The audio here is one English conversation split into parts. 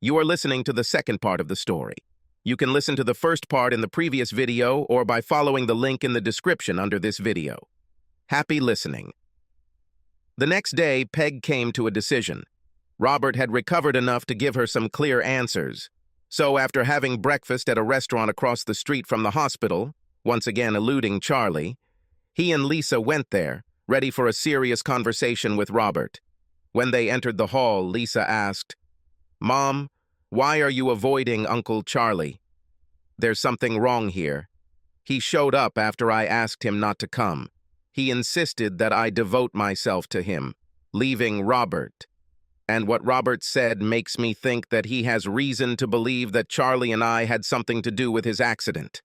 You are listening to the second part of the story. You can listen to the first part in the previous video or by following the link in the description under this video. Happy listening. The next day, Peg came to a decision. Robert had recovered enough to give her some clear answers. So after having breakfast at a restaurant across the street from the hospital, once again eluding Charlie, he and Lisa went there, ready for a serious conversation with Robert. When they entered the hall, Lisa asked, "Mom, why are you avoiding Uncle Charlie? There's something wrong here. He showed up after I asked him not to come. He insisted that I devote myself to him, leaving Robert. And what Robert said makes me think that he has reason to believe that Charlie and I had something to do with his accident.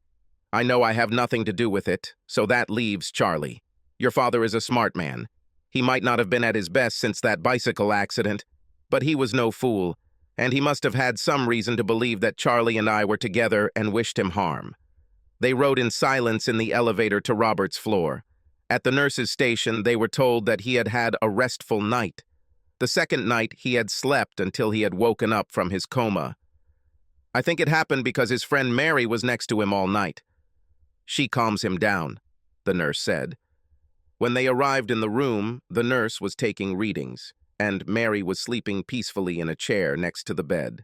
I know I have nothing to do with it, so that leaves Charlie. Your father is a smart man. He might not have been at his best since that bicycle accident, but he was no fool, and he must have had some reason to believe that Charlie and I were together and wished him harm." They rode in silence in the elevator to Robert's floor. At the nurse's station, they were told that he had had a restful night. The second night, he had slept until he had woken up from his coma. "I think it happened because his friend Mary was next to him all night. She calms him down," the nurse said. When they arrived in the room, the nurse was taking readings, and Mary was sleeping peacefully in a chair next to the bed.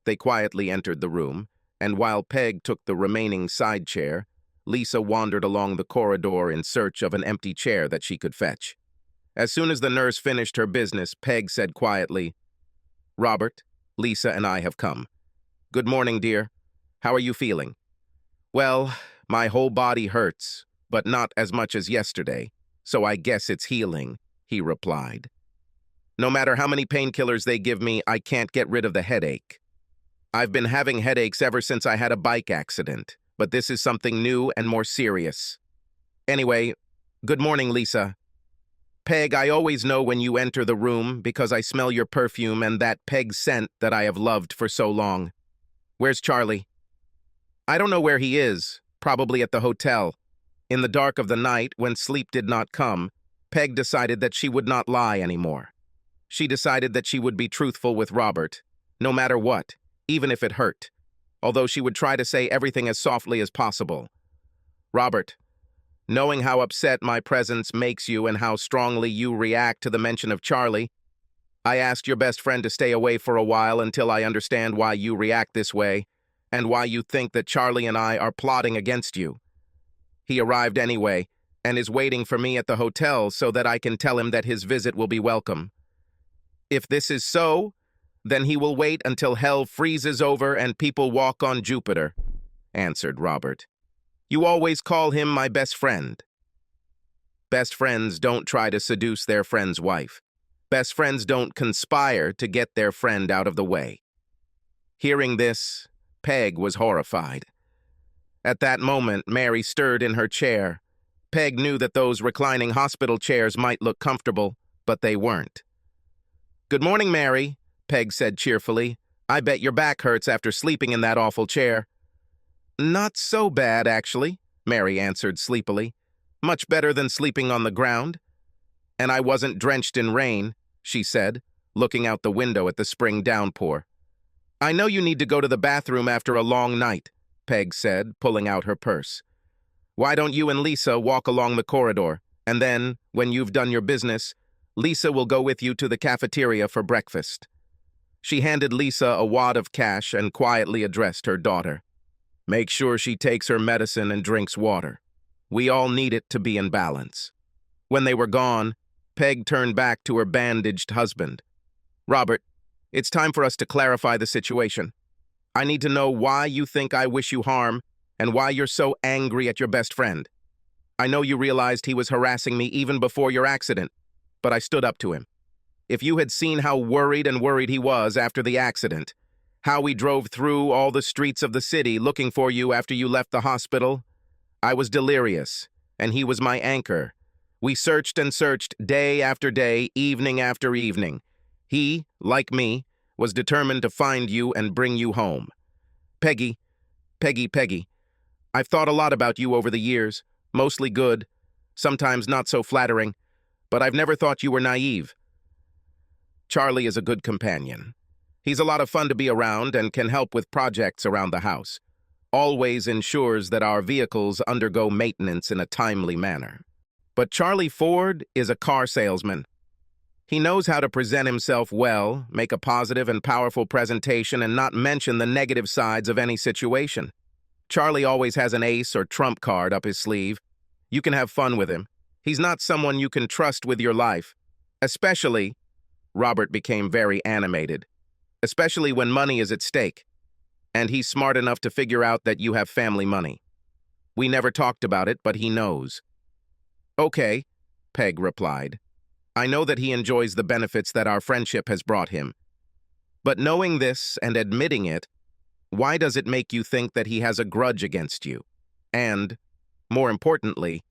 They quietly entered the room, and while Peg took the remaining side chair, Lisa wandered along the corridor in search of an empty chair that she could fetch. As soon as the nurse finished her business, Peg said quietly, "Robert, Lisa and I have come. Good morning, dear. How are you feeling?" "Well, my whole body hurts, but not as much as yesterday, so I guess it's healing," he replied. "No matter how many painkillers they give me, I can't get rid of the headache. I've been having headaches ever since I had a bike accident, but this is something new and more serious. Anyway, good morning, Lisa. Peg, I always know when you enter the room because I smell your perfume and that Peg scent that I have loved for so long. Where's Charlie?" "I don't know where he is, probably at the hotel." In the dark of the night, when sleep did not come, Peg decided that she would not lie anymore. She decided that she would be truthful with Robert, no matter what, even if it hurt, although she would try to say everything as softly as possible. "Robert, knowing how upset my presence makes you and how strongly you react to the mention of Charlie, I asked your best friend to stay away for a while until I understand why you react this way and why you think that Charlie and I are plotting against you. He arrived anyway and is waiting for me at the hotel so that I can tell him that his visit will be welcome. If this is so, then he will wait until hell freezes over and people walk on Jupiter," answered Robert. "You always call him my best friend. Best friends don't try to seduce their friend's wife. Best friends don't conspire to get their friend out of the way." Hearing this, Peg was horrified. At that moment, Mary stirred in her chair. Peg knew that those reclining hospital chairs might look comfortable, but they weren't. "Good morning, Mary," Peg said cheerfully. "I bet your back hurts after sleeping in that awful chair." "Not so bad, actually," Mary answered sleepily. "Much better than sleeping on the ground. And I wasn't drenched in rain," she said, looking out the window at the spring downpour. "I know you need to go to the bathroom after a long night," Peg said, pulling out her purse. "Why don't you and Lisa walk along the corridor, and then, when you've done your business, Lisa will go with you to the cafeteria for breakfast." She handed Lisa a wad of cash and quietly addressed her daughter. "Make sure she takes her medicine and drinks water. We all need it to be in balance." When they were gone, Peg turned back to her bandaged husband. "Robert, it's time for us to clarify the situation. I need to know why you think I wish you harm and why you're so angry at your best friend. I know you realized he was harassing me even before your accident, but I stood up to him. If you had seen how worried he was after the accident, how we drove through all the streets of the city looking for you after you left the hospital, I was delirious, and he was my anchor. We searched and searched day after day, evening after evening. He, like me, was determined to find you and bring you home. Peggy, I've thought a lot about you over the years, mostly good, sometimes not so flattering, but I've never thought you were naive. Charlie is a good companion. He's a lot of fun to be around and can help with projects around the house. Always ensures that our vehicles undergo maintenance in a timely manner. But Charlie Ford is a car salesman. He knows how to present himself well, make a positive and powerful presentation, and not mention the negative sides of any situation. Charlie always has an ace or trump card up his sleeve. You can have fun with him. He's not someone you can trust with your life. Especially, Robert became very animated, especially when money is at stake. And he's smart enough to figure out that you have family money. We never talked about it, but he knows. Okay, Peg replied. I know that he enjoys the benefits that our friendship has brought him. But knowing this and admitting it, why does it make you think that he has a grudge against you? And, more importantly,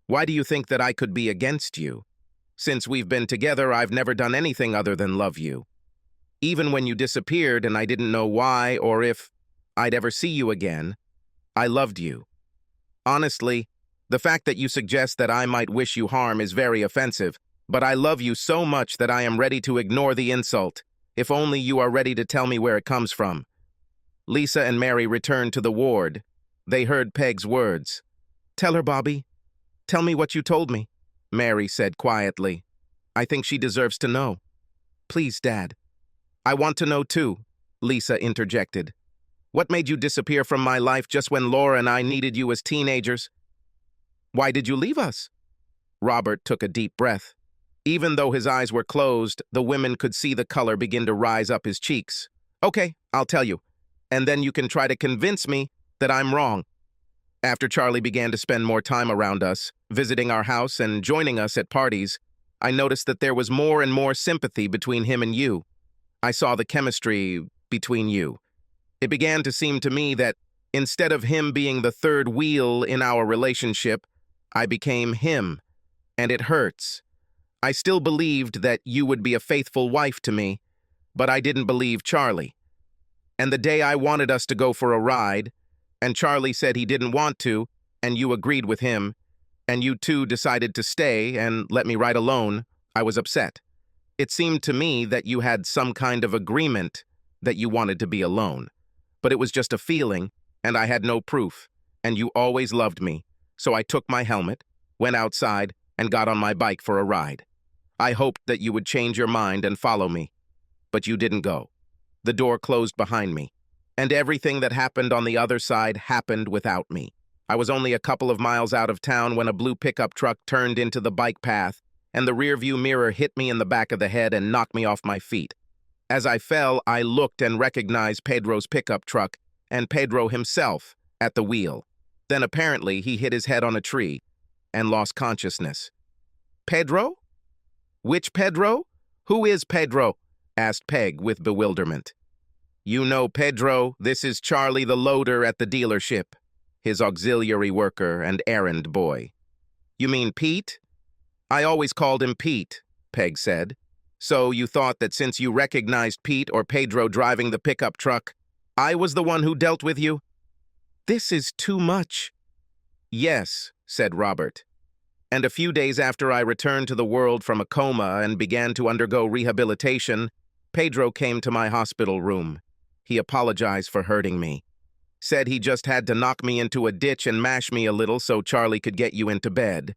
why do you think that I could be against you? Since we've been together, I've never done anything other than love you. Even when you disappeared and I didn't know why or if I'd ever see you again, I loved you. Honestly, the fact that you suggest that I might wish you harm is very offensive, but I love you so much that I am ready to ignore the insult, if only you are ready to tell me where it comes from. Lisa and Mary returned to the ward. They heard Peg's words. Tell her, Bobby. Tell me what you told me, Mary said quietly. I think she deserves to know. Please, Dad. I want to know too, Lisa interjected. What made you disappear from my life just when Laura and I needed you as teenagers? Why did you leave us? Robert took a deep breath. Even though his eyes were closed, the women could see the color begin to rise up his cheeks. Okay, I'll tell you. And then you can try to convince me that I'm wrong. After Charlie began to spend more time around us, visiting our house and joining us at parties, I noticed that there was more and more sympathy between him and you. I saw the chemistry between you. It began to seem to me that instead of him being the third wheel in our relationship, I became him, and it hurts. I still believed that you would be a faithful wife to me, but I didn't believe Charlie. And the day I wanted us to go for a ride, and Charlie said he didn't want to, and you agreed with him, and you two decided to stay and let me ride alone, I was upset. It seemed to me that you had some kind of agreement that you wanted to be alone. But it was just a feeling, and I had no proof, and you always loved me. So I took my helmet, went outside, and got on my bike for a ride. I hoped that you would change your mind and follow me. But you didn't go. The door closed behind me, and everything that happened on the other side happened without me. I was only a couple of miles out of town when a blue pickup truck turned into the bike path, and the rearview mirror hit me in the back of the head and knocked me off my feet. As I fell, I looked and recognized Pedro's pickup truck and Pedro himself at the wheel. Then apparently he hit his head on a tree and lost consciousness. Pedro? Which Pedro? Who is Pedro? Asked Peg with bewilderment. You know Pedro, this is Charlie the loader at the dealership, his auxiliary worker and errand boy. You mean Pete? I always called him Pete, Peg said. So you thought that since you recognized Pete or Pedro driving the pickup truck, I was the one who dealt with you? This is too much. Yes, said Robert. And a few days after I returned to the world from a coma and began to undergo rehabilitation, Pedro came to my hospital room. He apologized for hurting me. Said he just had to knock me into a ditch and mash me a little so Charlie could get you into bed.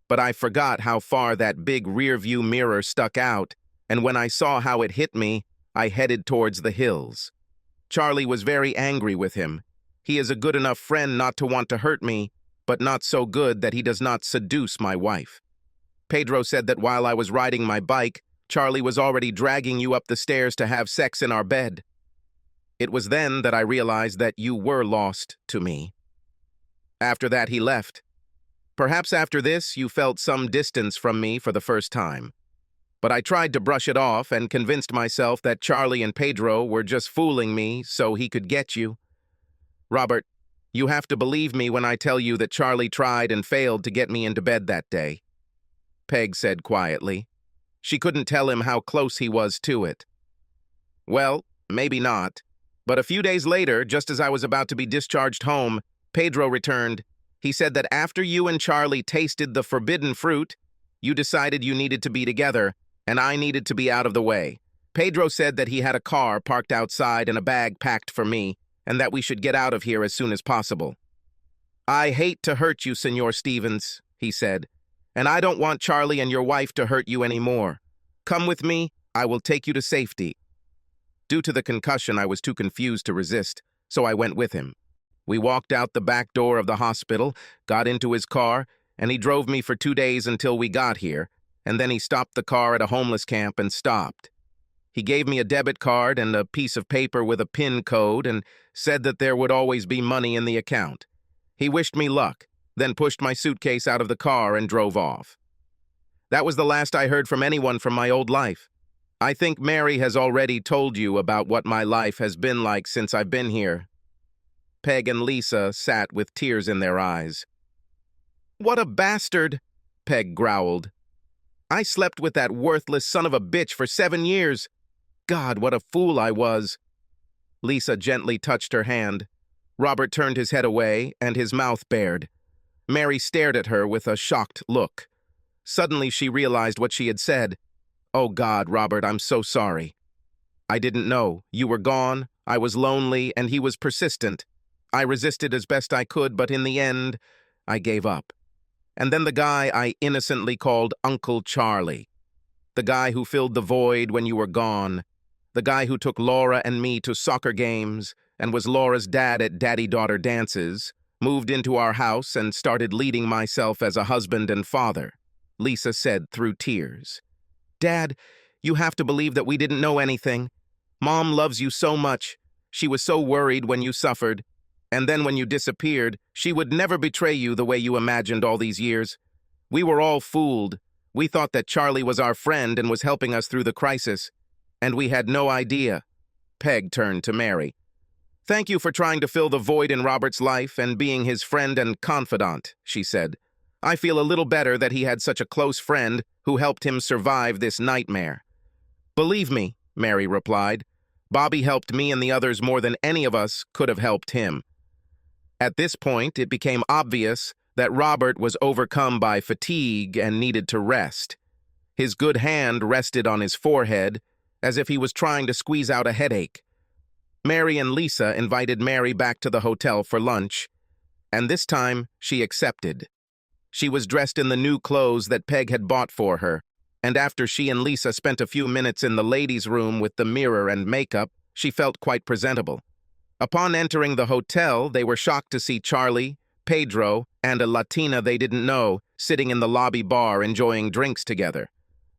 But I forgot how far that big rear-view mirror stuck out, and when I saw how it hit me, I headed towards the hills. Charlie was very angry with him. He is a good enough friend not to want to hurt me, but not so good that he does not seduce my wife. Pedro said that while I was riding my bike, Charlie was already dragging you up the stairs to have sex in our bed. It was then that I realized that you were lost to me. After that, he left. Perhaps after this, you felt some distance from me for the first time. But I tried to brush it off and convinced myself that Charlie and Pedro were just fooling me so he could get you. Robert, you have to believe me when I tell you that Charlie tried and failed to get me into bed that day. Peg said quietly. She couldn't tell him how close he was to it. Well, maybe not. But a few days later, just as I was about to be discharged home, Pedro returned. He said that after you and Charlie tasted the forbidden fruit, you decided you needed to be together, and I needed to be out of the way. Pedro said that he had a car parked outside and a bag packed for me, and that we should get out of here as soon as possible. I hate to hurt you, Senor Stevens, he said, and I don't want Charlie and your wife to hurt you anymore. Come with me, I will take you to safety. Due to the concussion, I was too confused to resist, so I went with him. We walked out the back door of the hospital, got into his car, and he drove me for 2 days until we got here, and then he stopped the car at a homeless camp and stopped. He gave me a debit card and a piece of paper with a PIN code and said that there would always be money in the account. He wished me luck, then pushed my suitcase out of the car and drove off. That was the last I heard from anyone from my old life. I think Mary has already told you about what my life has been like since I've been here. Peg and Lisa sat with tears in their eyes. What a bastard, Peg growled. I slept with that worthless son of a bitch for 7 years. God, what a fool I was. Lisa gently touched her hand. Robert turned his head away, and his mouth bared. Mary stared at her with a shocked look. Suddenly she realized what she had said. Oh God, Robert, I'm so sorry. I didn't know. You were gone, I was lonely, and he was persistent. I resisted as best I could, but in the end, I gave up. And then the guy I innocently called Uncle Charlie. The guy who filled the void when you were gone. The guy who took Laura and me to soccer games and was Laura's dad at daddy-daughter dances, moved into our house and started leading myself as a husband and father, Lisa said through tears. Dad, you have to believe that we didn't know anything. Mom loves you so much. She was so worried when you suffered. And then when you disappeared, she would never betray you the way you imagined all these years. We were all fooled. We thought that Charlie was our friend and was helping us through the crisis. And we had no idea. Peg turned to Mary. Thank you for trying to fill the void in Robert's life and being his friend and confidant, she said. I feel a little better that he had such a close friend who helped him survive this nightmare. Believe me, Mary replied. Bobby helped me and the others more than any of us could have helped him. At this point, it became obvious that Robert was overcome by fatigue and needed to rest. His good hand rested on his forehead, as if he was trying to squeeze out a headache. Mary and Lisa invited Mary back to the hotel for lunch, and this time she accepted. She was dressed in the new clothes that Peg had bought for her, and after she and Lisa spent a few minutes in the ladies' room with the mirror and makeup, she felt quite presentable. Upon entering the hotel, they were shocked to see Charlie, Pedro, and a Latina they didn't know sitting in the lobby bar enjoying drinks together.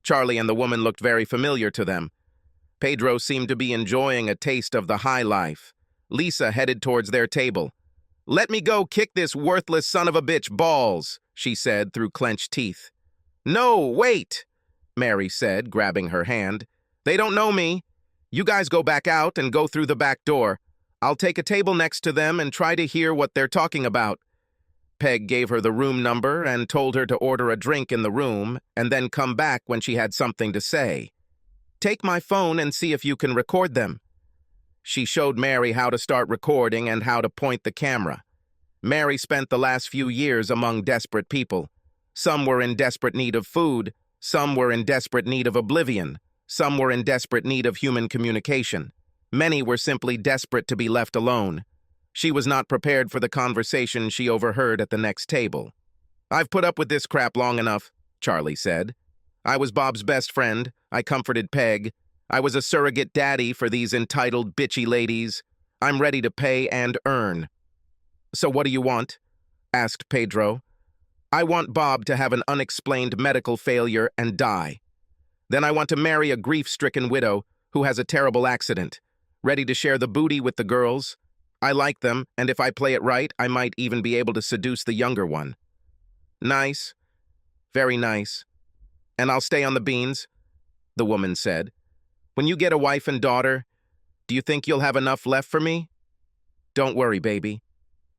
Charlie and the woman looked very familiar to them. Pedro seemed to be enjoying a taste of the high life. Lisa headed towards their table. Let me go kick this worthless son of a bitch balls, she said through clenched teeth. No, wait, Mary said, grabbing her hand. They don't know me. You guys go back out and go through the back door. I'll take a table next to them and try to hear what they're talking about. Peg gave her the room number and told her to order a drink in the room and then come back when she had something to say. Take my phone and see if you can record them. She showed Mary how to start recording and how to point the camera. Mary spent the last few years among desperate people. Some were in desperate need of food, some were in desperate need of oblivion, some were in desperate need of human communication. Many were simply desperate to be left alone. She was not prepared for the conversation she overheard at the next table. I've put up with this crap long enough, Charlie said. I was Bob's best friend. I comforted Peg. I was a surrogate daddy for these entitled bitchy ladies. I'm ready to pay and earn. So what do you want? Asked Pedro. I want Bob to have an unexplained medical failure and die. Then I want to marry a grief-stricken widow who has a terrible accident, ready to share the booty with the girls. I like them, and if I play it right, I might even be able to seduce the younger one. Nice. Very nice. And I'll stay on the beans, the woman said. When you get a wife and daughter, do you think you'll have enough left for me? Don't worry, baby.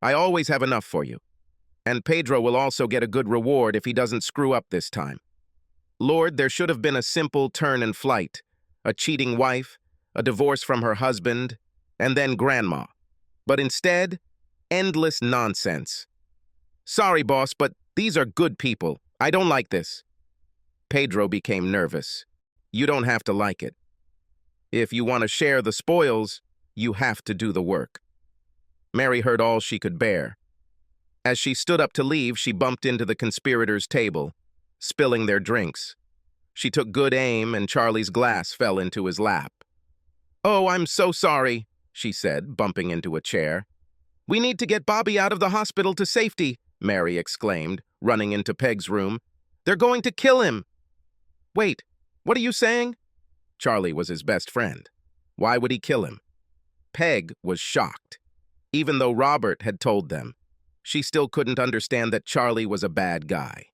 I always have enough for you. And Pedro will also get a good reward if he doesn't screw up this time. Lord, there should have been a simple turn and flight, a cheating wife, a divorce from her husband, and then grandma. But instead, endless nonsense. Sorry, boss, but these are good people. I don't like this. Pedro became nervous. You don't have to like it. If you want to share the spoils, you have to do the work. Mary heard all she could bear. As she stood up to leave, she bumped into the conspirators' table, spilling their drinks. She took good aim, and Charlie's glass fell into his lap. "Oh, I'm so sorry," she said, bumping into a chair. "We need to get Bobby out of the hospital to safety," Mary exclaimed, running into Peg's room. "They're going to kill him." "Wait, what are you saying?" Charlie was his best friend. Why would he kill him? Peg was shocked. Even though Robert had told them, she still couldn't understand that Charlie was a bad guy.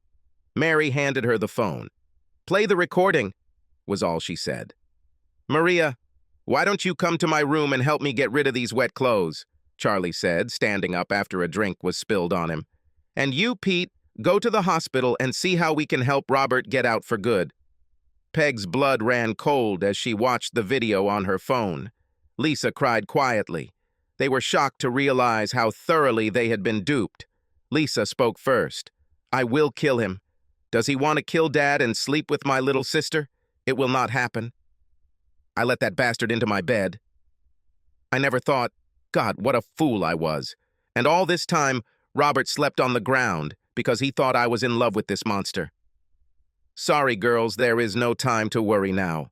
Mary handed her the phone. "Play the recording," was all she said. "Maria, why don't you come to my room and help me get rid of these wet clothes?" Charlie said, standing up after a drink was spilled on him. "And you, Pete, go to the hospital and see how we can help Robert get out for good." Peg's blood ran cold as she watched the video on her phone. Lisa cried quietly. They were shocked to realize how thoroughly they had been duped. Lisa spoke first. "I will kill him. Does he want to kill Dad and sleep with my little sister? It will not happen. I let that bastard into my bed. I never thought, God, what a fool I was. And all this time, Robert slept on the ground because he thought I was in love with this monster. Sorry, girls, there is no time to worry now."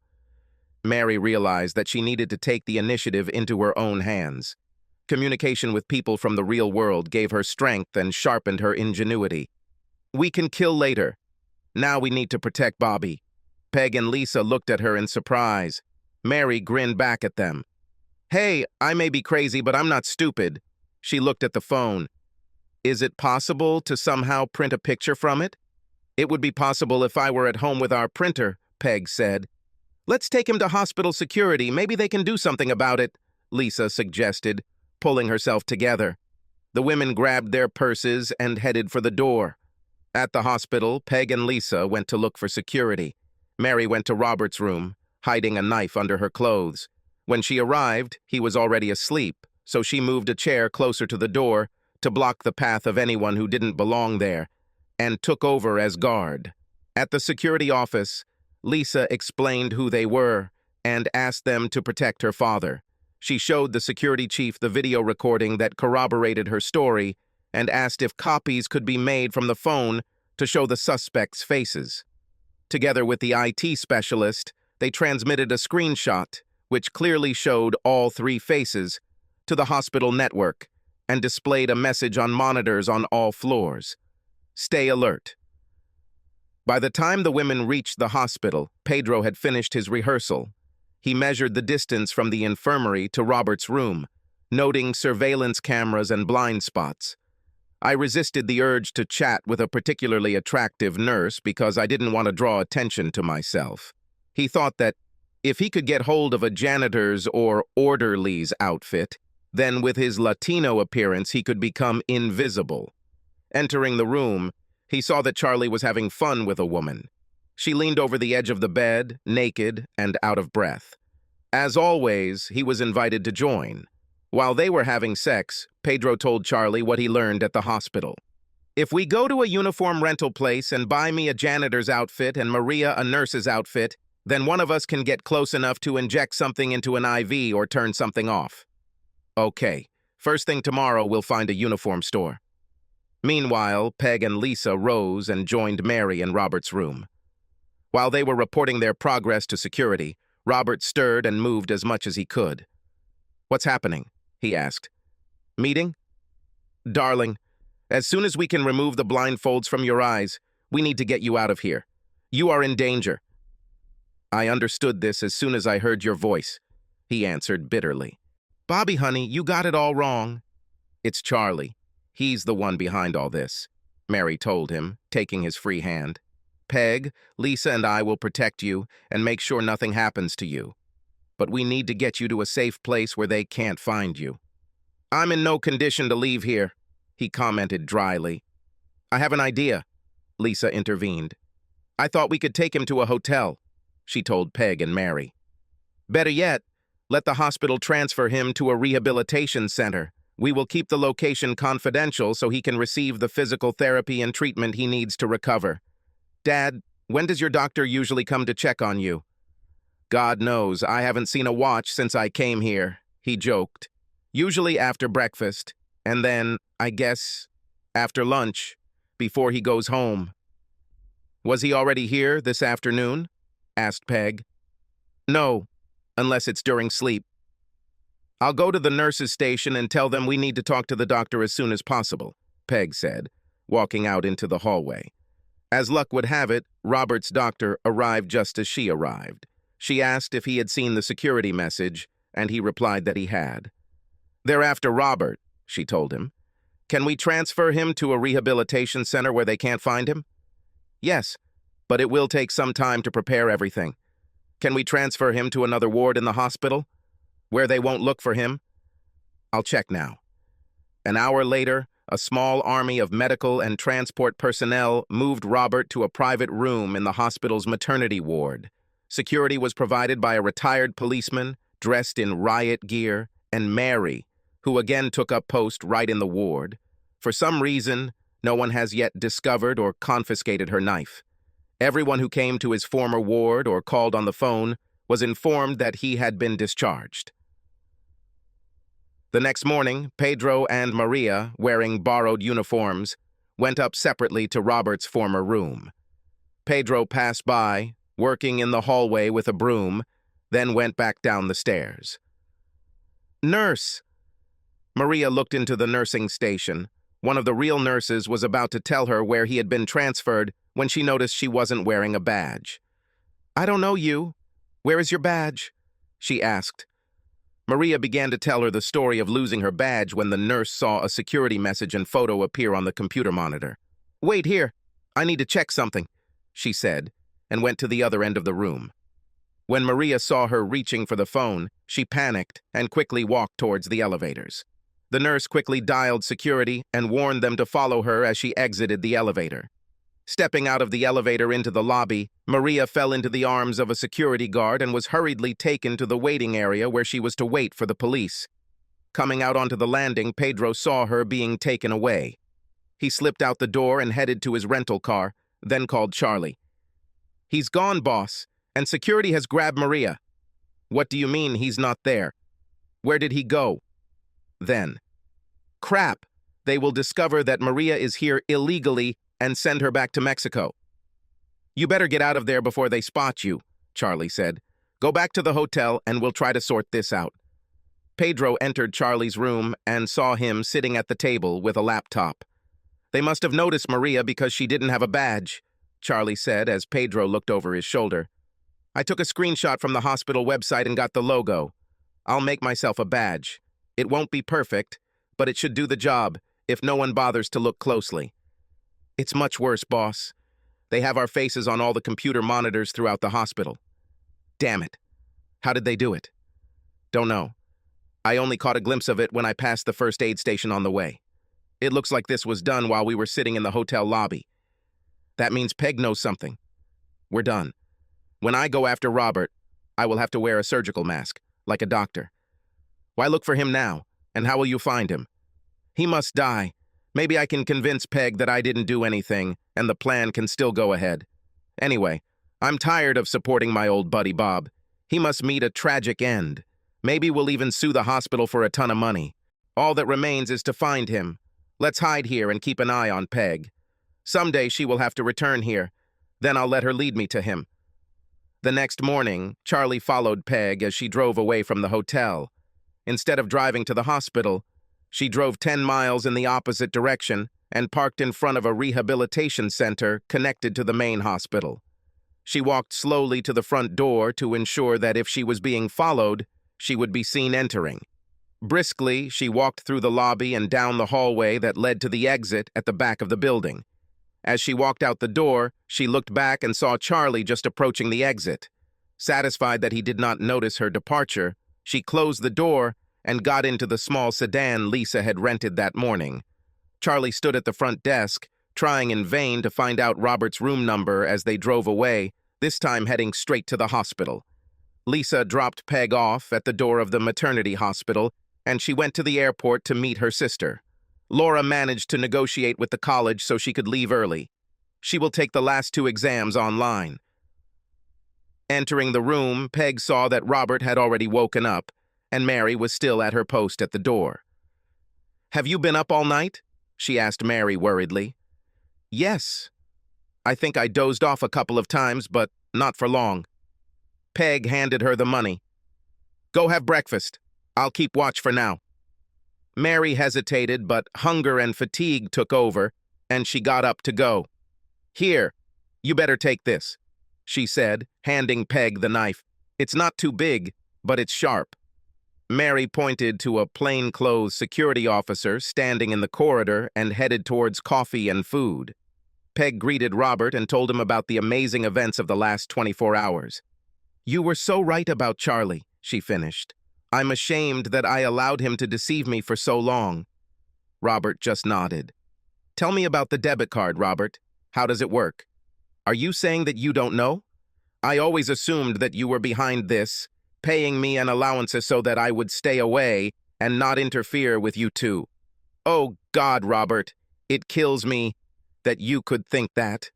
Mary realized that she needed to take the initiative into her own hands. Communication with people from the real world gave her strength and sharpened her ingenuity. "We can kill later. Now we need to protect Bobby." Peg and Lisa looked at her in surprise. Mary grinned back at them. "Hey, I may be crazy, but I'm not stupid." She looked at the phone. "Is it possible to somehow print a picture from it?" "It would be possible if I were at home with our printer," Peg said. "Let's take him to hospital security. Maybe they can do something about it," Lisa suggested, pulling herself together. The women grabbed their purses and headed for the door. At the hospital, Peg and Lisa went to look for security. Mary went to Robert's room, hiding a knife under her clothes. When she arrived, he was already asleep, so she moved a chair closer to the door to block the path of anyone who didn't belong there, and took over as guard. At the security office, Lisa explained who they were and asked them to protect her father. She showed the security chief the video recording that corroborated her story and asked if copies could be made from the phone to show the suspects' faces. Together with the IT specialist, they transmitted a screenshot, which clearly showed all three faces, to the hospital network and displayed a message on monitors on all floors. "Stay alert." By the time the women reached the hospital, Pedro had finished his rehearsal. He measured the distance from the infirmary to Robert's room, noting surveillance cameras and blind spots. "I resisted the urge to chat with a particularly attractive nurse because I didn't want to draw attention to myself." He thought that if he could get hold of a janitor's or orderly's outfit, then with his Latino appearance he could become invisible. Entering the room, he saw that Charlie was having fun with a woman. She leaned over the edge of the bed, naked and out of breath. As always, he was invited to join. While they were having sex, Pedro told Charlie what he learned at the hospital. "If we go to a uniform rental place and buy me a janitor's outfit and Maria a nurse's outfit, then one of us can get close enough to inject something into an IV or turn something off." "Okay, first thing tomorrow we'll find a uniform store." Meanwhile, Peg and Lisa rose and joined Mary in Robert's room. While they were reporting their progress to security, Robert stirred and moved as much as he could. "What's happening?" he asked. "Meeting?" "Darling, as soon as we can remove the blindfolds from your eyes, we need to get you out of here. You are in danger." "I understood this as soon as I heard your voice," he answered bitterly. "Bobby, honey, you got it all wrong." "It's Charlie. He's the one behind all this," Mary told him, taking his free hand. "Peg, Lisa, and I will protect you and make sure nothing happens to you. But we need to get you to a safe place where they can't find you." "I'm in no condition to leave here," he commented dryly. "I have an idea," Lisa intervened. "I thought we could take him to a hotel," she told Peg and Mary. "Better yet, let the hospital transfer him to a rehabilitation center. We will keep the location confidential so he can receive the physical therapy and treatment he needs to recover. Dad, when does your doctor usually come to check on you?" God knows, I haven't seen a watch since I came here, he joked. Usually after breakfast, and then, I guess, after lunch, before he goes home. Was he already here this afternoon? Asked Peg. No, unless it's during sleep. I'll go to the nurse's station and tell them we need to talk to the doctor as soon as possible, Peg said, walking out into the hallway. As luck would have it, Robert's doctor arrived just as she arrived. She asked if he had seen the security message, and he replied that he had. They're after Robert, she told him. Can we transfer him to a rehabilitation center where they can't find him? Yes, but it will take some time to prepare everything. Can we transfer him to another ward in the hospital, where they won't look for him? I'll check now. An hour later, a small army of medical and transport personnel moved Robert to a private room in the hospital's maternity ward. Security was provided by a retired policeman dressed in riot gear and Mary, who again took up post right in the ward. For some reason, no one has yet discovered or confiscated her knife. Everyone who came to his former ward or called on the phone was informed that he had been discharged. The next morning, Pedro and Maria, wearing borrowed uniforms, went up separately to Robert's former room. Pedro passed by, working in the hallway with a broom, then went back down the stairs. Nurse! Maria looked into the nursing station. One of the real nurses was about to tell her where he had been transferred when she noticed she wasn't wearing a badge. I don't know you. Where is your badge? She asked. Maria began to tell her the story of losing her badge when the nurse saw a security message and photo appear on the computer monitor. Wait here. I need to check something, she said, and went to the other end of the room. When Maria saw her reaching for the phone, she panicked and quickly walked towards the elevators. The nurse quickly dialed security and warned them to follow her as she exited the elevator. Stepping out of the elevator into the lobby, Maria fell into the arms of a security guard and was hurriedly taken to the waiting area where she was to wait for the police. Coming out onto the landing, Pedro saw her being taken away. He slipped out the door and headed to his rental car, then called Charlie. He's gone, boss, and security has grabbed Maria. What do you mean he's not there? Where did he go? Then, crap, they will discover that Maria is here illegally and send her back to Mexico. You better get out of there before they spot you, Charlie said. Go back to the hotel and we'll try to sort this out. Pedro entered Charlie's room and saw him sitting at the table with a laptop. They must have noticed Maria because she didn't have a badge, Charlie said as Pedro looked over his shoulder. I took a screenshot from the hospital website and got the logo. I'll make myself a badge. It won't be perfect, but it should do the job if no one bothers to look closely. It's much worse, boss. They have our faces on all the computer monitors throughout the hospital. Damn it. How did they do it? Don't know. I only caught a glimpse of it when I passed the first aid station on the way. It looks like this was done while we were sitting in the hotel lobby. That means Peg knows something. We're done. When I go after Robert, I will have to wear a surgical mask, like a doctor. Why look for him now, and how will you find him? He must die. Maybe I can convince Peg that I didn't do anything, and the plan can still go ahead. Anyway, I'm tired of supporting my old buddy Bob. He must meet a tragic end. Maybe we'll even sue the hospital for a ton of money. All that remains is to find him. Let's hide here and keep an eye on Peg. Someday she will have to return here. Then I'll let her lead me to him. The next morning, Charlie followed Peg as she drove away from the hotel. Instead of driving to the hospital, she drove 10 miles in the opposite direction and parked in front of a rehabilitation center connected to the main hospital. She walked slowly to the front door to ensure that if she was being followed, she would be seen entering. Briskly, she walked through the lobby and down the hallway that led to the exit at the back of the building. As she walked out the door, she looked back and saw Charlie just approaching the exit. Satisfied that he did not notice her departure, she closed the door and got into the small sedan Lisa had rented that morning. Charlie stood at the front desk, trying in vain to find out Robert's room number as they drove away, this time heading straight to the hospital. Lisa dropped Peg off at the door of the maternity hospital, and she went to the airport to meet her sister. Laura managed to negotiate with the college so she could leave early. She will take the last 2 exams online. Entering the room, Peg saw that Robert had already woken up, and Mary was still at her post at the door. "Have you been up all night?" she asked Mary worriedly. "Yes. I think I dozed off a couple of times, but not for long." Peg handed her the money. "Go have breakfast. I'll keep watch for now." Mary hesitated, but hunger and fatigue took over, and she got up to go. "Here, you better take this," she said, handing Peg the knife. "It's not too big, but it's sharp." Mary pointed to a plainclothes security officer standing in the corridor and headed towards coffee and food. Peg greeted Robert and told him about the amazing events of the last 24 hours. "You were so right about Charlie," she finished. "I'm ashamed that I allowed him to deceive me for so long." Robert just nodded. "Tell me about the debit card, Robert. How does it work? Are you saying that you don't know? I always assumed that you were behind this, paying me an allowance so that I would stay away and not interfere with you two. Oh, God, Robert, it kills me that you could think that.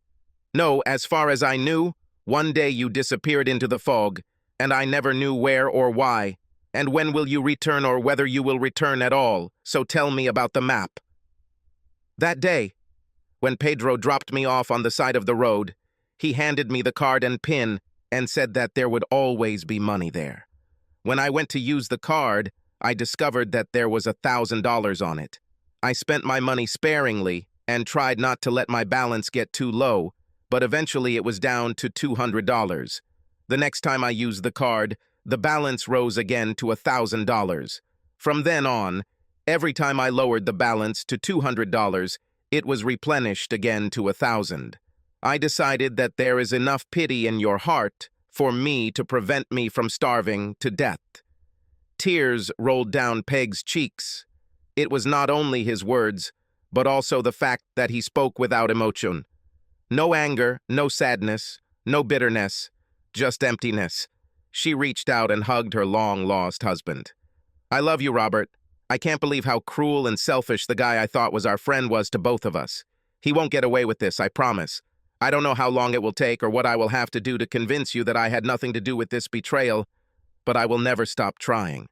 No, as far as I knew, one day you disappeared into the fog, and I never knew where or why. And when will you return or whether you will return at all? So tell me about the map." "That day, when Pedro dropped me off on the side of the road, he handed me the card and PIN and said that there would always be money there. When I went to use the card, I discovered that there was $1,000 on it. I spent my money sparingly and tried not to let my balance get too low, but eventually it was down to $200. The next time I used the card, the balance rose again to $1,000. From then on, every time I lowered the balance to $200, it was replenished again to $1,000. I decided that there is enough pity in your heart for me to prevent me from starving to death." Tears rolled down Peg's cheeks. It was not only his words, but also the fact that he spoke without emotion. No anger, no sadness, no bitterness, just emptiness. She reached out and hugged her long-lost husband. "I love you, Robert. I can't believe how cruel and selfish the guy I thought was our friend was to both of us. He won't get away with this, I promise. I don't know how long it will take or what I will have to do to convince you that I had nothing to do with this betrayal, but I will never stop trying."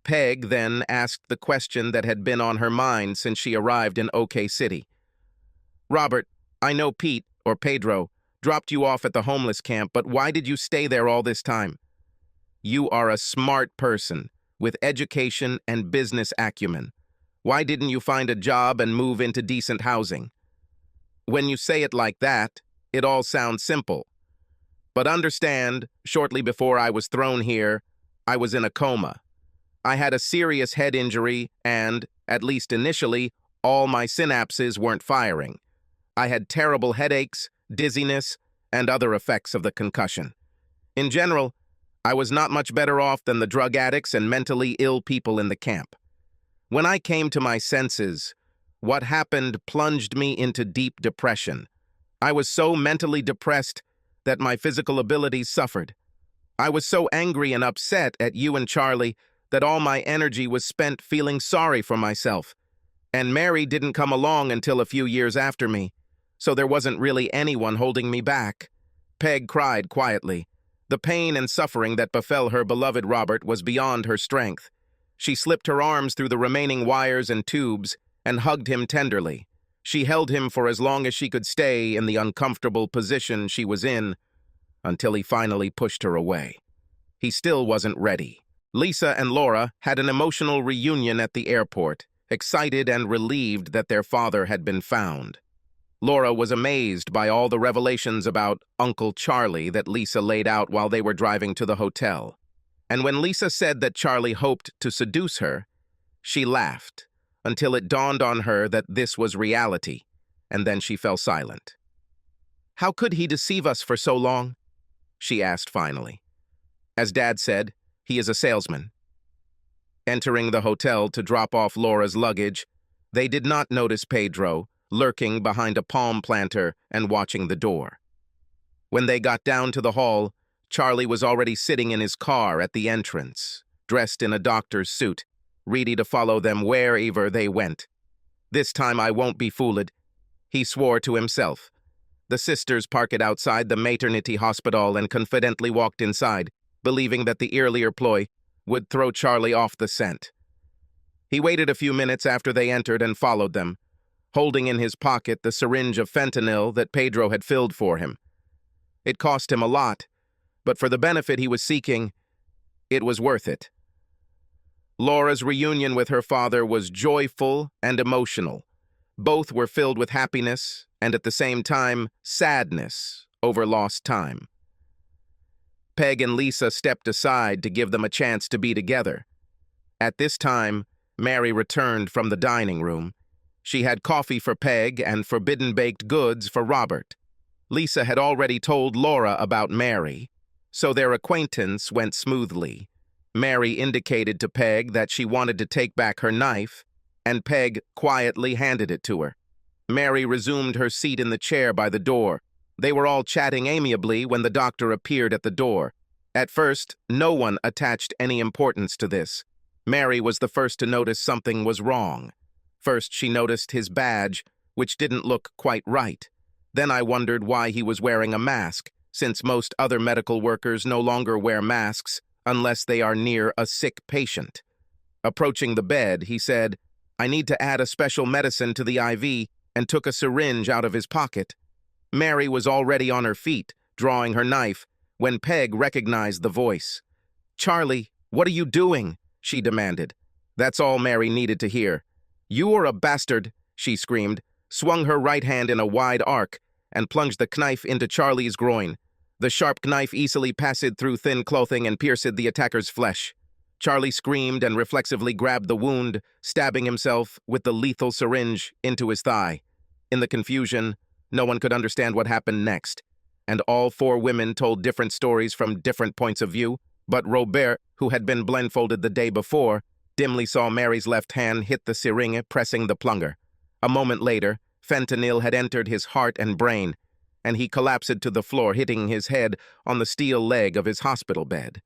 Peg then asked the question that had been on her mind since she arrived in OK City. "Robert, I know Pete, or Pedro, dropped you off at the homeless camp, but why did you stay there all this time? You are a smart person with education and business acumen. Why didn't you find a job and move into decent housing? When you say it like that, it all sounds simple. But understand, shortly before I was thrown here, I was in a coma. I had a serious head injury and, at least initially, all my synapses weren't firing. I had terrible headaches, dizziness, and other effects of the concussion. In general, I was not much better off than the drug addicts and mentally ill people in the camp. When I came to my senses, what happened plunged me into deep depression. I was so mentally depressed that my physical abilities suffered. I was so angry and upset at you and Charlie that all my energy was spent feeling sorry for myself. And Mary didn't come along until a few years after me, so there wasn't really anyone holding me back." Peg cried quietly. The pain and suffering that befell her beloved Robert was beyond her strength. She slipped her arms through the remaining wires and tubes and hugged him tenderly. She held him for as long as she could stay in the uncomfortable position she was in, until he finally pushed her away. He still wasn't ready. Lisa and Laura had an emotional reunion at the airport, excited and relieved that their father had been found. Laura was amazed by all the revelations about Uncle Charlie that Lisa laid out while they were driving to the hotel. And when Lisa said that Charlie hoped to seduce her, she laughed until it dawned on her that this was reality, and then she fell silent. "How could he deceive us for so long?" she asked finally. "As Dad said, he is a salesman." Entering the hotel to drop off Laura's luggage, they did not notice Pedro, lurking behind a palm planter and watching the door. When they got down to the hall, Charlie was already sitting in his car at the entrance, dressed in a doctor's suit, ready to follow them wherever they went. "This time I won't be fooled," he swore to himself. The sisters parked it outside the maternity hospital and confidently walked inside, believing that the earlier ploy would throw Charlie off the scent. He waited a few minutes after they entered and followed them, holding in his pocket the syringe of fentanyl that Pedro had filled for him. It cost him a lot, but for the benefit he was seeking, it was worth it. Laura's reunion with her father was joyful and emotional. Both were filled with happiness and at the same time sadness over lost time. Peg and Lisa stepped aside to give them a chance to be together. At this time, Mary returned from the dining room. She had coffee for Peg and forbidden baked goods for Robert. Lisa had already told Laura about Mary, so their acquaintance went smoothly. Mary indicated to Peg that she wanted to take back her knife, and Peg quietly handed it to her. Mary resumed her seat in the chair by the door. They were all chatting amiably when the doctor appeared at the door. At first, no one attached any importance to this. Mary was the first to notice something was wrong. First, she noticed his badge, which didn't look quite right. Then I wondered why he was wearing a mask, since most other medical workers no longer wear masks unless they are near a sick patient. Approaching the bed, he said, "I need to add a special medicine to the IV," and took a syringe out of his pocket. Mary was already on her feet, drawing her knife, when Peg recognized the voice. "Charlie, what are you doing?" she demanded. That's all Mary needed to hear. "You are a bastard," she screamed, swung her right hand in a wide arc, and plunged the knife into Charlie's groin. The sharp knife easily passed through thin clothing and pierced the attacker's flesh. Charlie screamed and reflexively grabbed the wound, stabbing himself with the lethal syringe into his thigh. In the confusion, no one could understand what happened next, and all four women told different stories from different points of view, but Robert, who had been blindfolded the day before, dimly saw Mary's left hand hit the syringe, pressing the plunger. A moment later, fentanyl had entered his heart and brain, and he collapsed to the floor, hitting his head on the steel leg of his hospital bed.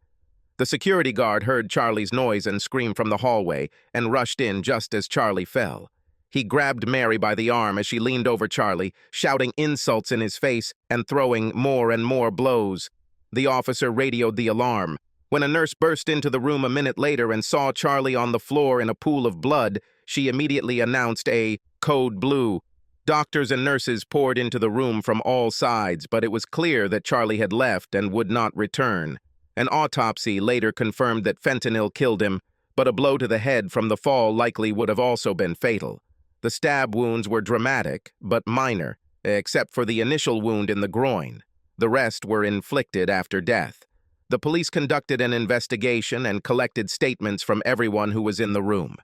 The security guard heard Charlie's noise and scream from the hallway and rushed in just as Charlie fell. He grabbed Mary by the arm as she leaned over Charlie, shouting insults in his face and throwing more and more blows. The officer radioed the alarm. When a nurse burst into the room a minute later and saw Charlie on the floor in a pool of blood, she immediately announced a code blue. Doctors and nurses poured into the room from all sides, but it was clear that Charlie had left and would not return. An autopsy later confirmed that fentanyl killed him, but a blow to the head from the fall likely would have also been fatal. The stab wounds were dramatic, but minor, except for the initial wound in the groin. The rest were inflicted after death. The police conducted an investigation and collected statements from everyone who was in the room.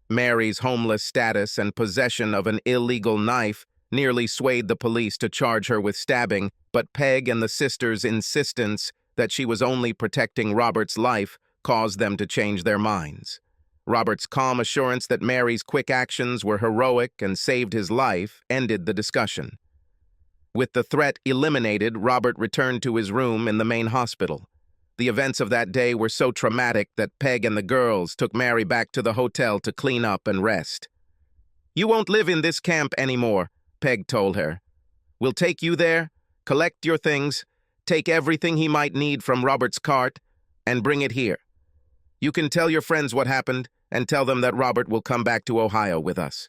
Mary's homeless status and possession of an illegal knife nearly swayed the police to charge her with stabbing, but Peg and the sisters' insistence that she was only protecting Robert's life caused them to change their minds. Robert's calm assurance that Mary's quick actions were heroic and saved his life ended the discussion. With the threat eliminated, Robert returned to his room in the main hospital. The events of that day were so traumatic that Peg and the girls took Mary back to the hotel to clean up and rest. "You won't live in this camp anymore," Peg told her. "We'll take you there, collect your things, take everything he might need from Robert's cart, and bring it here. You can tell your friends what happened and tell them that Robert will come back to Ohio with us.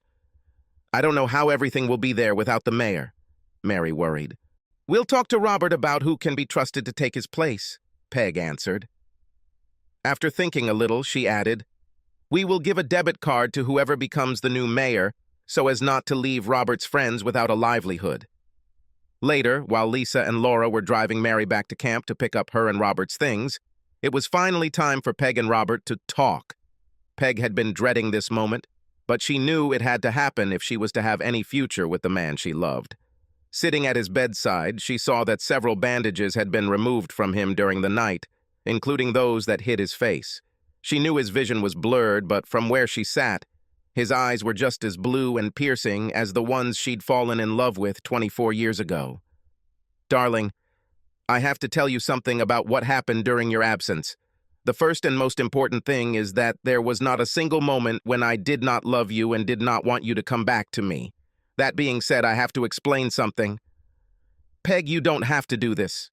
I don't know how everything will be there without the mayor," Mary worried. "We'll talk to Robert about who can be trusted to take his place," Peg answered. After thinking a little, she added, "We will give a debit card to whoever becomes the new mayor so as not to leave Robert's friends without a livelihood." Later, while Lisa and Laura were driving Mary back to camp to pick up her and Robert's things, it was finally time for Peg and Robert to talk. Peg had been dreading this moment, but she knew it had to happen if she was to have any future with the man she loved. Sitting at his bedside, she saw that several bandages had been removed from him during the night, including those that hid his face. She knew his vision was blurred, but from where she sat, his eyes were just as blue and piercing as the ones she'd fallen in love with 24 years ago. "Darling, I have to tell you something about what happened during your absence. The first and most important thing is that there was not a single moment when I did not love you and did not want you to come back to me. That being said, I have to explain something." Peg, you don't have to do this.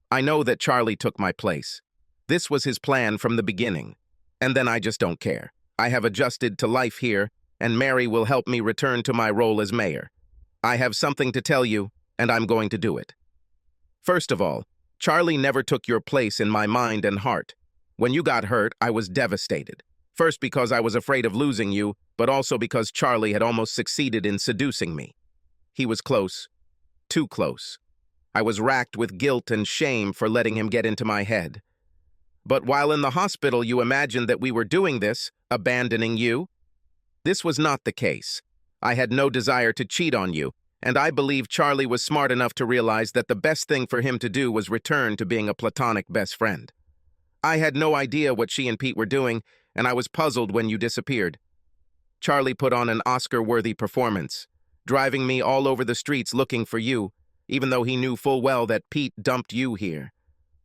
I know that Charlie took my place. This was his plan from the beginning. And then I just don't care. I have adjusted to life here, and Mary will help me return to my role as mayor. I have something to tell you, and I'm going to do it. First of all, Charlie never took your place in my mind and heart. When you got hurt, I was devastated. First because I was afraid of losing you, but also because Charlie had almost succeeded in seducing me. He was close. Too close. I was racked with guilt and shame for letting him get into my head. But while in the hospital you imagined that we were doing this, abandoning you, this was not the case. I had no desire to cheat on you, and I believe Charlie was smart enough to realize that the best thing for him to do was return to being a platonic best friend. I had no idea what she and Pete were doing, and I was puzzled when you disappeared. Charlie put on an Oscar-worthy performance, driving me all over the streets looking for you, even though he knew full well that Pete dumped you here.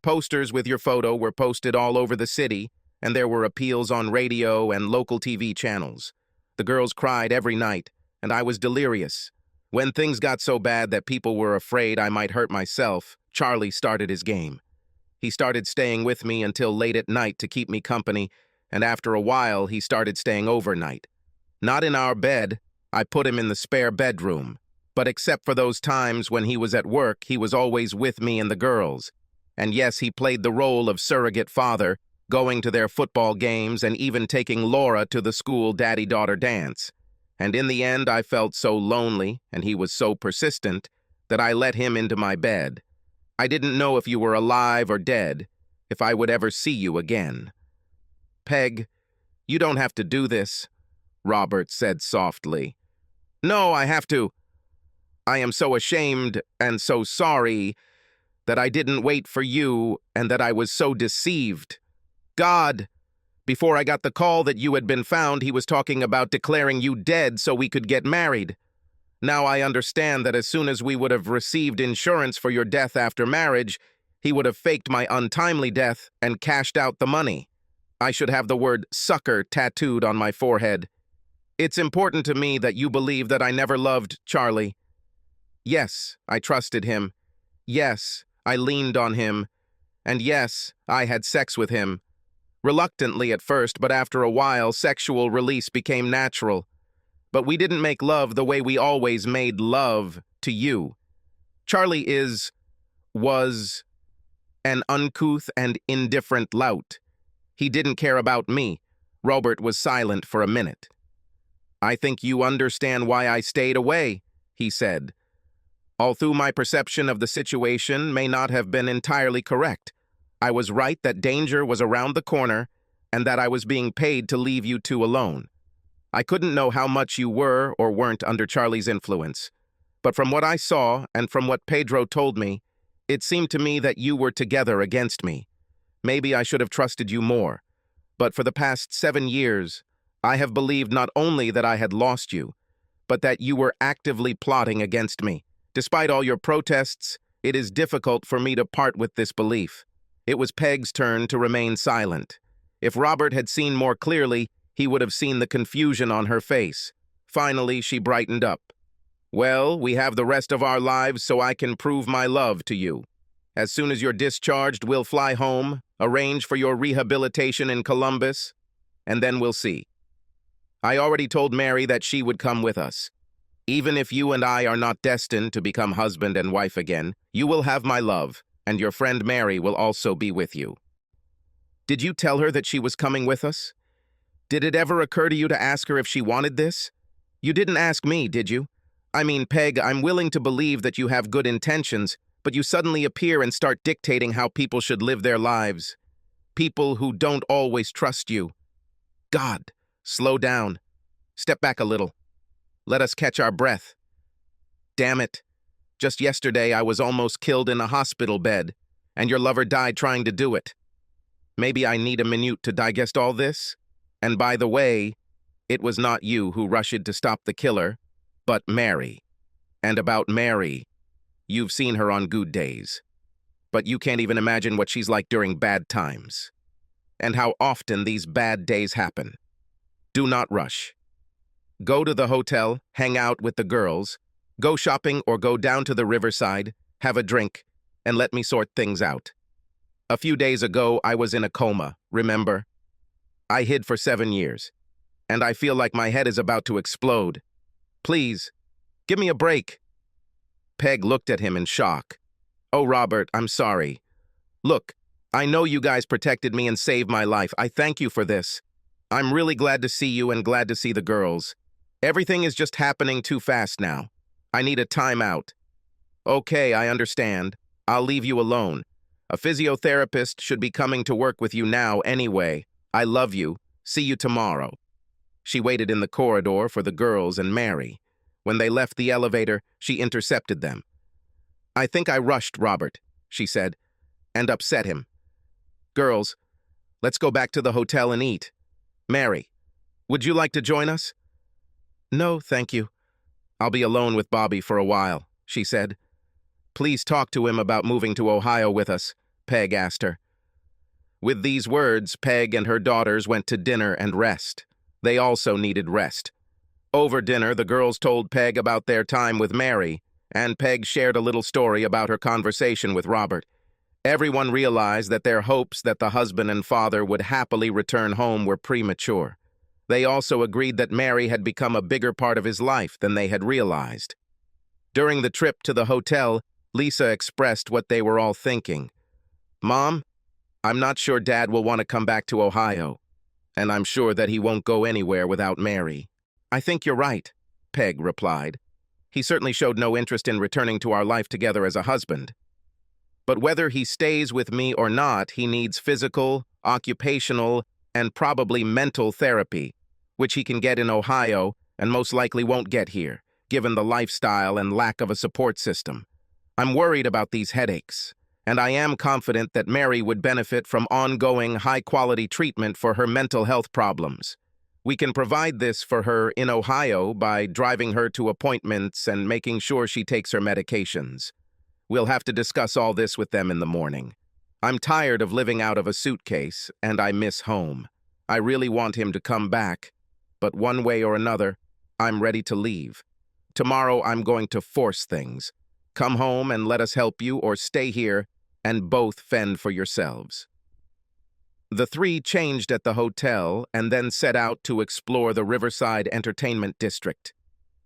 Posters with your photo were posted all over the city, and there were appeals on radio and local TV channels. The girls cried every night, and I was delirious. When things got so bad that people were afraid I might hurt myself, Charlie started his game. He started staying with me until late at night to keep me company, and after a while he started staying overnight. Not in our bed, I put him in the spare bedroom. But except for those times when he was at work, he was always with me and the girls. And yes, he played the role of surrogate father, going to their football games and even taking Laura to the school daddy-daughter dance. And in the end, I felt so lonely, and he was so persistent, that I let him into my bed. I didn't know if you were alive or dead, if I would ever see you again. Peg, you don't have to do this, Robert said softly. No, I have to. I am so ashamed and so sorry that I didn't wait for you and that I was so deceived. God, before I got the call that you had been found, he was talking about declaring you dead so we could get married. Now I understand that as soon as we would have received insurance for your death after marriage, he would have faked my untimely death and cashed out the money. I should have the word sucker tattooed on my forehead. It's important to me that you believe that I never loved Charlie. Yes, I trusted him. Yes, I leaned on him. And yes, I had sex with him. Reluctantly at first, but after a while, sexual release became natural. But we didn't make love the way we always made love to you. Charlie was an uncouth and indifferent lout. He didn't care about me. Robert was silent for a minute. I think you understand why I stayed away, he said. Although my perception of the situation may not have been entirely correct, I was right that danger was around the corner and that I was being paid to leave you two alone. I couldn't know how much you were or weren't under Charlie's influence, but from what I saw and from what Pedro told me, it seemed to me that you were together against me. Maybe I should have trusted you more, but for the past 7 years, I have believed not only that I had lost you, but that you were actively plotting against me. Despite all your protests, it is difficult for me to part with this belief. It was Peg's turn to remain silent. If Robert had seen more clearly, he would have seen the confusion on her face. Finally, she brightened up. Well, we have the rest of our lives so I can prove my love to you. As soon as you're discharged, we'll fly home, arrange for your rehabilitation in Columbus, and then we'll see. I already told Mary that she would come with us. Even if you and I are not destined to become husband and wife again, you will have my love, and your friend Mary will also be with you. Did you tell her that she was coming with us? Did it ever occur to you to ask her if she wanted this? You didn't ask me, did you? I mean, Peg, I'm willing to believe that you have good intentions, but you suddenly appear and start dictating how people should live their lives. People who don't always trust you. God, slow down. Step back a little. Let us catch our breath. Damn it. Just yesterday I was almost killed in a hospital bed, and your lover died trying to do it. Maybe I need a minute to digest all this? And by the way, it was not you who rushed to stop the killer, but Mary. And about Mary, you've seen her on good days. But you can't even imagine what she's like during bad times. And how often these bad days happen. Do not rush. Go to the hotel, hang out with the girls, go shopping or go down to the riverside, have a drink, and let me sort things out. A few days ago, I was in a coma, remember? I hid for 7 years, and I feel like my head is about to explode. Please, give me a break." Peg looked at him in shock. "Oh, Robert, I'm sorry. Look, I know you guys protected me and saved my life. I thank you for this. I'm really glad to see you and glad to see the girls. Everything is just happening too fast now. I need a timeout." "Okay, I understand. I'll leave you alone. A physiotherapist should be coming to work with you now anyway. I love you. See you tomorrow." She waited in the corridor for the girls and Mary. When they left the elevator, she intercepted them. "I think I rushed Robert," she said, and upset him. "Girls, let's go back to the hotel and eat. Mary, would you like to join us?" "No, thank you. I'll be alone with Bobby for a while," she said. "Please talk to him about moving to Ohio with us," Peg asked her. With these words, Peg and her daughters went to dinner and rest. They also needed rest. Over dinner, the girls told Peg about their time with Mary, and Peg shared a little story about her conversation with Robert. Everyone realized that their hopes that the husband and father would happily return home were premature. They also agreed that Mary had become a bigger part of his life than they had realized. During the trip to the hotel, Lisa expressed what they were all thinking. "Mom, I'm not sure Dad will want to come back to Ohio, and I'm sure that he won't go anywhere without Mary." "I think you're right," Peg replied. "He certainly showed no interest in returning to our life together as a husband. But whether he stays with me or not, he needs physical, occupational, and probably mental therapy, which he can get in Ohio and most likely won't get here, given the lifestyle and lack of a support system. I'm worried about these headaches, and I am confident that Mary would benefit from ongoing, high-quality treatment for her mental health problems. We can provide this for her in Ohio by driving her to appointments and making sure she takes her medications. We'll have to discuss all this with them in the morning. I'm tired of living out of a suitcase, and I miss home. I really want him to come back, but one way or another, I'm ready to leave. Tomorrow I'm going to force things. Come home and let us help you, or stay here and both fend for yourselves." The three changed at the hotel and then set out to explore the Riverside Entertainment District.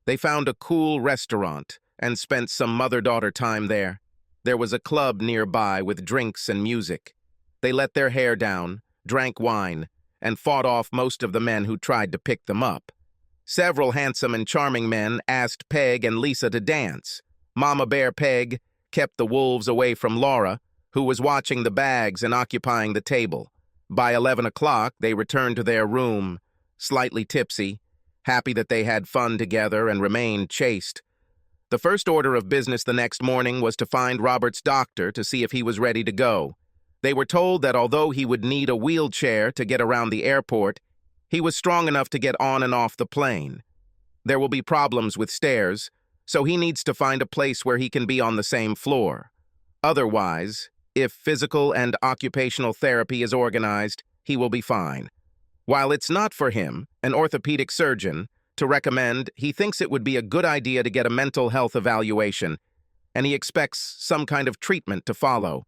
They found a cool restaurant and spent some mother-daughter time there. There was a club nearby with drinks and music. They let their hair down, drank wine, and fought off most of the men who tried to pick them up. Several handsome and charming men asked Peg and Lisa to dance. Mama Bear Peg kept the wolves away from Laura, who was watching the bags and occupying the table. By 11 o'clock, they returned to their room, slightly tipsy, happy that they had fun together and remained chaste. The first order of business the next morning was to find Robert's doctor to see if he was ready to go. They were told that although he would need a wheelchair to get around the airport, he was strong enough to get on and off the plane. There will be problems with stairs, so he needs to find a place where he can be on the same floor. Otherwise, if physical and occupational therapy is organized, he will be fine. While it's not for him, an orthopedic surgeon, to recommend, he thinks it would be a good idea to get a mental health evaluation, and he expects some kind of treatment to follow.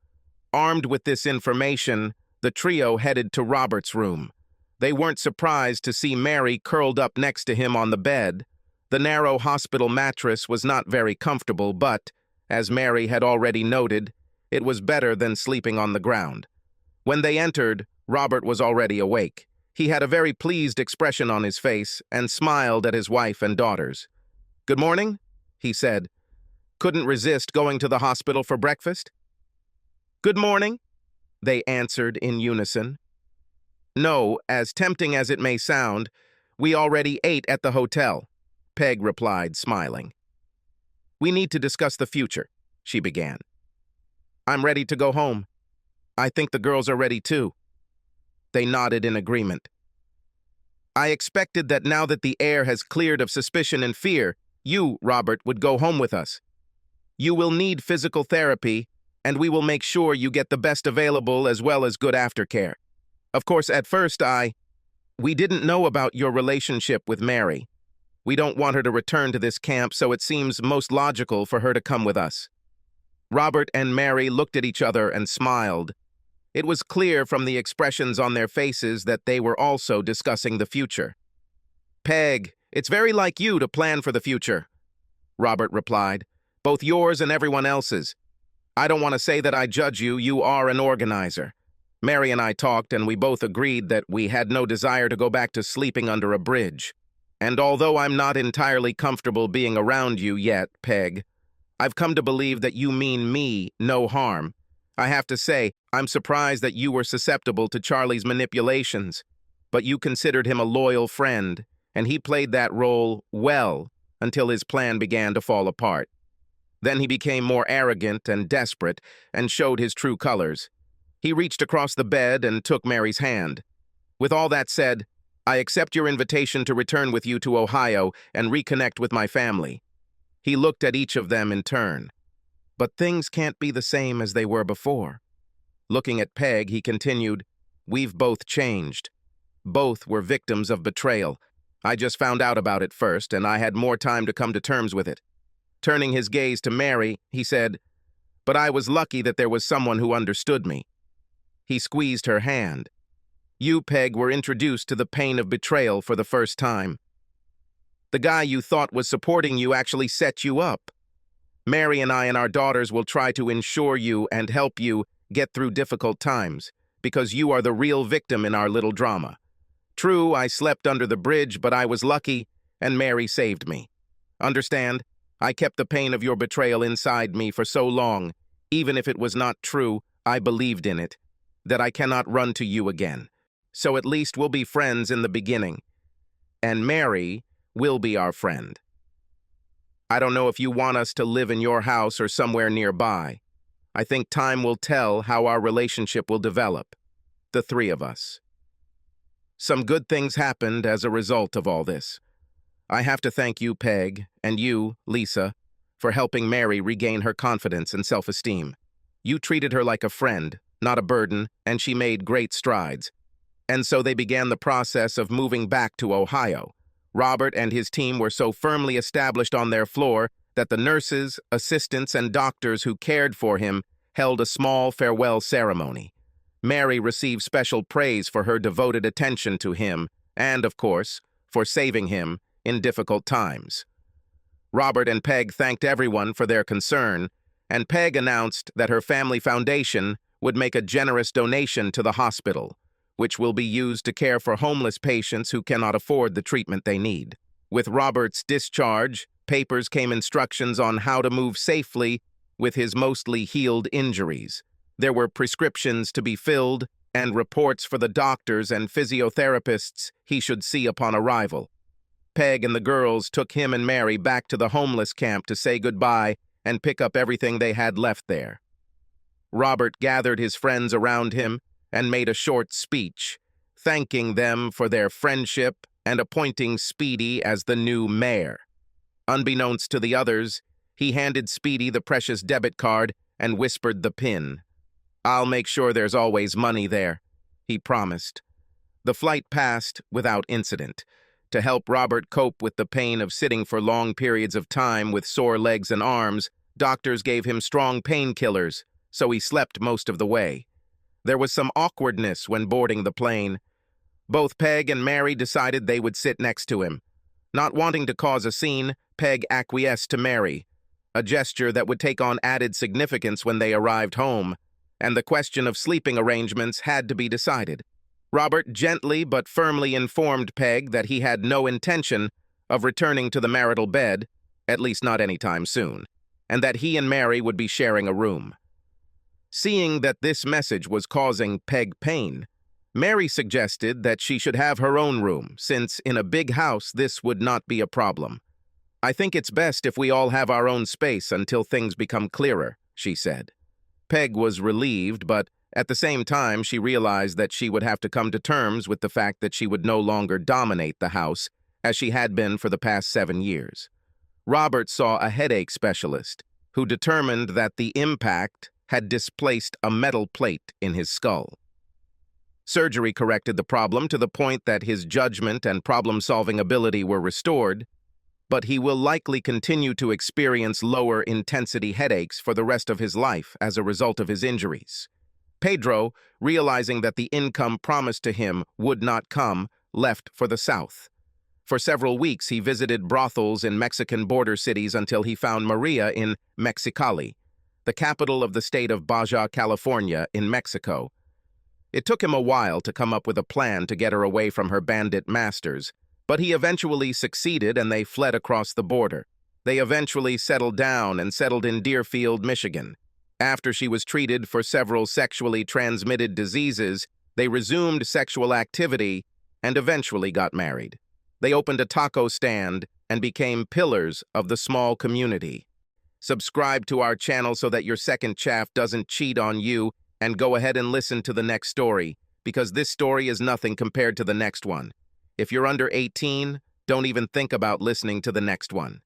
Armed with this information, the trio headed to Robert's room. They weren't surprised to see Mary curled up next to him on the bed. The narrow hospital mattress was not very comfortable, but, as Mary had already noted, it was better than sleeping on the ground. When they entered, Robert was already awake. He had a very pleased expression on his face and smiled at his wife and daughters. "Good morning," he said. "Couldn't resist going to the hospital for breakfast?" "Good morning," they answered in unison. "No, as tempting as it may sound, we already ate at the hotel," Peg replied, smiling. "We need to discuss the future," she began. "I'm ready to go home. I think the girls are ready too." They nodded in agreement. "I expected that now that the air has cleared of suspicion and fear, you, Robert, would go home with us. You will need physical therapy, and we will make sure you get the best available as well as good aftercare. Of course, at first we didn't know about your relationship with Mary. We don't want her to return to this camp, so it seems most logical for her to come with us." Robert and Mary looked at each other and smiled. It was clear from the expressions on their faces that they were also discussing the future. "Peg, it's very like you to plan for the future," Robert replied. "Both yours and everyone else's. I don't want to say that I judge you, you are an organizer." Mary and I talked, and we both agreed that we had no desire to go back to sleeping under a bridge. And although I'm not entirely comfortable being around you yet, Peg, I've come to believe that you mean me no harm. I have to say, I'm surprised that you were susceptible to Charlie's manipulations, but you considered him a loyal friend, and he played that role well until his plan began to fall apart. Then he became more arrogant and desperate and showed his true colors. He reached across the bed and took Mary's hand. "With all that said, I accept your invitation to return with you to Ohio and reconnect with my family." He looked at each of them in turn. "But things can't be the same as they were before." Looking at Peg, he continued, "We've both changed. Both were victims of betrayal. I just found out about it first, and I had more time to come to terms with it." Turning his gaze to Mary, he said, "But I was lucky that there was someone who understood me." He squeezed her hand. "You, Peg, were introduced to the pain of betrayal for the first time. The guy you thought was supporting you actually set you up. Mary and I and our daughters will try to ensure you and help you get through difficult times, because you are the real victim in our little drama. True, I slept under the bridge, but I was lucky, and Mary saved me. Understand? I kept the pain of your betrayal inside me for so long, even if it was not true, I believed in it, that I cannot run to you again. So at least we'll be friends in the beginning. And Mary will be our friend. I don't know if you want us to live in your house or somewhere nearby. I think time will tell how our relationship will develop, the three of us." Some good things happened as a result of all this. I have to thank you, Peg, and you, Lisa, for helping Mary regain her confidence and self-esteem. You treated her like a friend, not a burden, and she made great strides. And so they began the process of moving back to Ohio. Robert and his team were so firmly established on their floor that the nurses, assistants, and doctors who cared for him held a small farewell ceremony. Mary received special praise for her devoted attention to him and, of course, for saving him in difficult times. Robert and Peg thanked everyone for their concern, and Peg announced that her family foundation would make a generous donation to the hospital, which will be used to care for homeless patients who cannot afford the treatment they need. With Robert's discharge, papers came instructions on how to move safely with his mostly healed injuries. There were prescriptions to be filled and reports for the doctors and physiotherapists he should see upon arrival. Peg and the girls took him and Mary back to the homeless camp to say goodbye and pick up everything they had left there. Robert gathered his friends around him and made a short speech, thanking them for their friendship and appointing Speedy as the new mayor. Unbeknownst to the others, he handed Speedy the precious debit card and whispered the PIN. "I'll make sure there's always money there," he promised. The flight passed without incident. To help Robert cope with the pain of sitting for long periods of time with sore legs and arms, doctors gave him strong painkillers, so he slept most of the way. There was some awkwardness when boarding the plane. Both Peg and Mary decided they would sit next to him. Not wanting to cause a scene, Peg acquiesced to Mary, a gesture that would take on added significance when they arrived home, and the question of sleeping arrangements had to be decided. Robert gently but firmly informed Peg that he had no intention of returning to the marital bed, at least not anytime soon, and that he and Mary would be sharing a room. Seeing that this message was causing Peg pain, Mary suggested that she should have her own room, since in a big house this would not be a problem. "I think it's best if we all have our own space until things become clearer," she said. Peg was relieved, but at the same time she realized that she would have to come to terms with the fact that she would no longer dominate the house, as she had been for the past 7 years. Robert saw a headache specialist, who determined that the impact had displaced a metal plate in his skull. Surgery corrected the problem to the point that his judgment and problem-solving ability were restored, but he will likely continue to experience lower-intensity headaches for the rest of his life as a result of his injuries. Pedro, realizing that the income promised to him would not come, left for the south. For several weeks, he visited brothels in Mexican border cities until he found Maria in Mexicali, the capital of the state of Baja California in Mexico. It took him a while to come up with a plan to get her away from her bandit masters, but he eventually succeeded and they fled across the border. They eventually settled down and settled in Deerfield, Michigan. After she was treated for several sexually transmitted diseases, they resumed sexual activity and eventually got married. They opened a taco stand and became pillars of the small community. Subscribe to our channel so that your second chaff doesn't cheat on you, and go ahead and listen to the next story, because this story is nothing compared to the next one. If you're under 18, don't even think about listening to the next one.